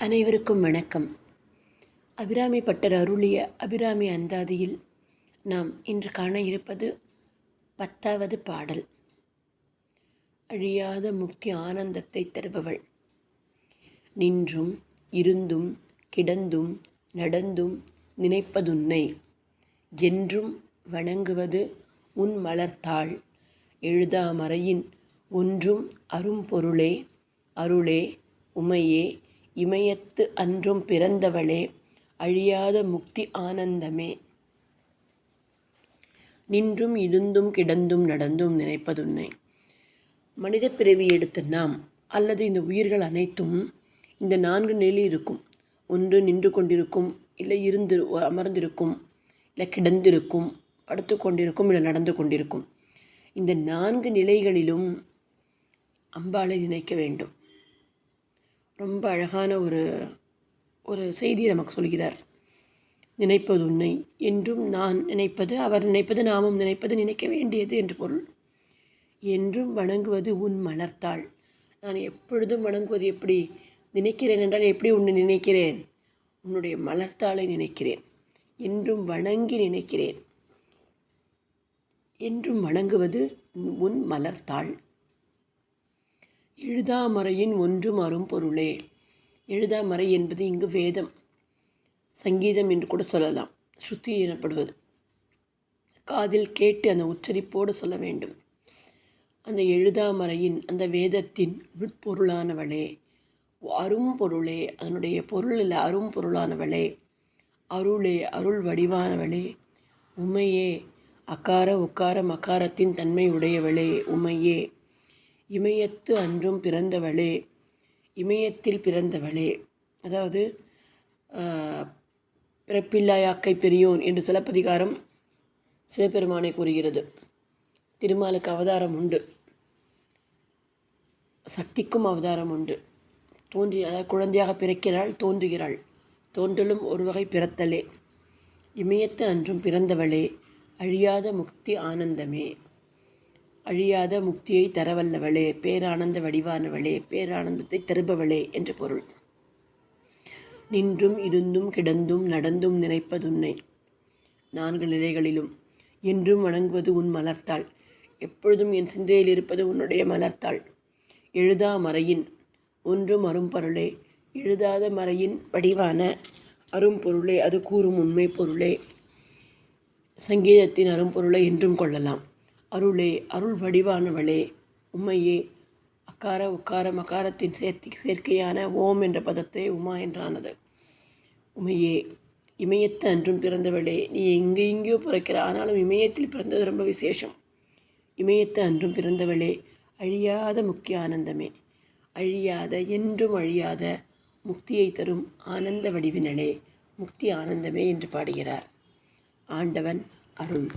அனைவருக்கும் வணக்கம். அபிராமி பட்டர் அருளிய அபிராமி அந்தாதியில் நாம் இன்று காண இருப்பது 10வது பாடல். அழியாத முக்தி ஆனந்தத்தை தருபவள். நின்றும் இருந்தும் கிடந்தும் நடந்தும் நினைப்பதுன்னை என்றும் வணங்குவது உன் மலர்த்தாள். எழுதாமறையின் ஒன்றும் அரும்பொருளே அருளே உமையே இமயத்து அன்றும் பிறந்தவளே அழியாத முக்தி ஆனந்தமே. நின்றும் இருந்தும் கிடந்தும் நடந்தும் நினைப்பதுன்னை. மனித பிறவி எடுத்த நாம் அல்லது இந்த உயிர்கள் அனைத்தும் இந்த 4 நிலையில் இருக்கும். ஒன்று நின்று கொண்டிருக்கும், இல்லை அமர்ந்திருக்கும், இல்லை கிடந்திருக்கும், படுத்து கொண்டிருக்கும், இல்லை நடந்து கொண்டிருக்கும். இந்த 4 நிலைகளிலும் அம்பாளை நினைக்க வேண்டும். ரொம்ப அழகான ஒரு செய்தியை நமக்கு சொல்கிறார். நினைப்பது உன்னை என்றும் நான் நினைப்பது, அவர் நினைப்பது, நாமும் நினைப்பது, நினைக்க வேண்டியது என்று பொருள். என்றும் வணங்குவது உன் மலர்த்தாள். நான் எப்பொழுதும் வணங்குவது எப்படி? நினைக்கிறேன் என்றால் எப்படி உன்னை நினைக்கிறேன்? உன்னுடைய மலர்த்தாளை நினைக்கிறேன். என்றும் வணங்கி நினைக்கிறேன். என்றும் வணங்குவது உன் மலர்த்தாள். எழுதாமறையின் ஒன்றும் அரும்பொருளே. எழுதாமறை என்பது இங்கு வேதம், சங்கீதம் என்று கூட சொல்லலாம். ஸ்ருதி எனப்படுவது காதில் கேட்டு அந்த உச்சரிப்போடு சொல்ல வேண்டும். அந்த எழுதாமறையின் அந்த வேதத்தின் உட்பொருளானவளே, அரும்பொருளே, அதனுடைய பொருளில் அரும்பொருளானவளே, அருளே, அருள் வடிவானவளே, உமையே, அகார உக்கார மகாரத்தின் தன்மை உடையவளே, உமையே, இமயத்து அன்றும் பிறந்தவளே, இமயத்தில் பிறந்தவளே. அதாவது பிறப்பில்லாயாக்கை பெரியோன் என்று சிலப்பதிகாரம் சிவபெருமானை கூறுகிறது. திருமாலுக்கு அவதாரம் உண்டு, சக்திக்கும் அவதாரம் உண்டு. அதாவது குழந்தையாக பிறக்கிறாள், தோன்றுகிறாள். தோன்றலும் ஒரு வகை பிறத்தலே. இமயத்து அன்றும் பிறந்தவளே, அழியாத முக்தி ஆனந்தமே. அழியாத முக்தியை தரவல்லவளே, பேரானந்த வடிவானவளே, பேரானந்தத்தை தருபவளே என்று பொருள். நின்றும் இருந்தும் கிடந்தும் நடந்தும் நினைப்பதுன்னை. 4 நிலைகளிலும் என்றும் வணங்குவது உன் மலர்த்தாள். எப்பொழுதும் என் சிந்தையில் இருப்பது உன்னுடைய மலர்த்தாள். எழுதா மறையின் ஒன்றும் அரும்பொருளே, எழுதாத மறையின் வடிவான அரும்பொருளே, அது கூறும் உண்மை பொருளே. சங்கீதத்தின் அரும்பொருளை என்றும் கொள்ளலாம். அருளே, அருள் வடிவானவளே, உமையே, அக்கார உக்கார மகாரத்தின் சேர்க்கையான ஓம் என்ற பதத்தை உமா என்றானது. உமையே, இமயத்து அன்றும் பிறந்தவளே. நீ எங்கேயோ பிறக்கிற, ஆனாலும் இமயத்தில் பிறந்தது ரொம்ப விசேஷம். இமயத்து அன்றும் பிறந்தவளே, அழியாத முக்தி ஆனந்தமே. அழியாத, என்றும் அழியாத முக்தியை தரும் ஆனந்த வடிவினளே, முக்தி ஆனந்தமே என்று பாடுகிறார். ஆண்டவன் அருள்.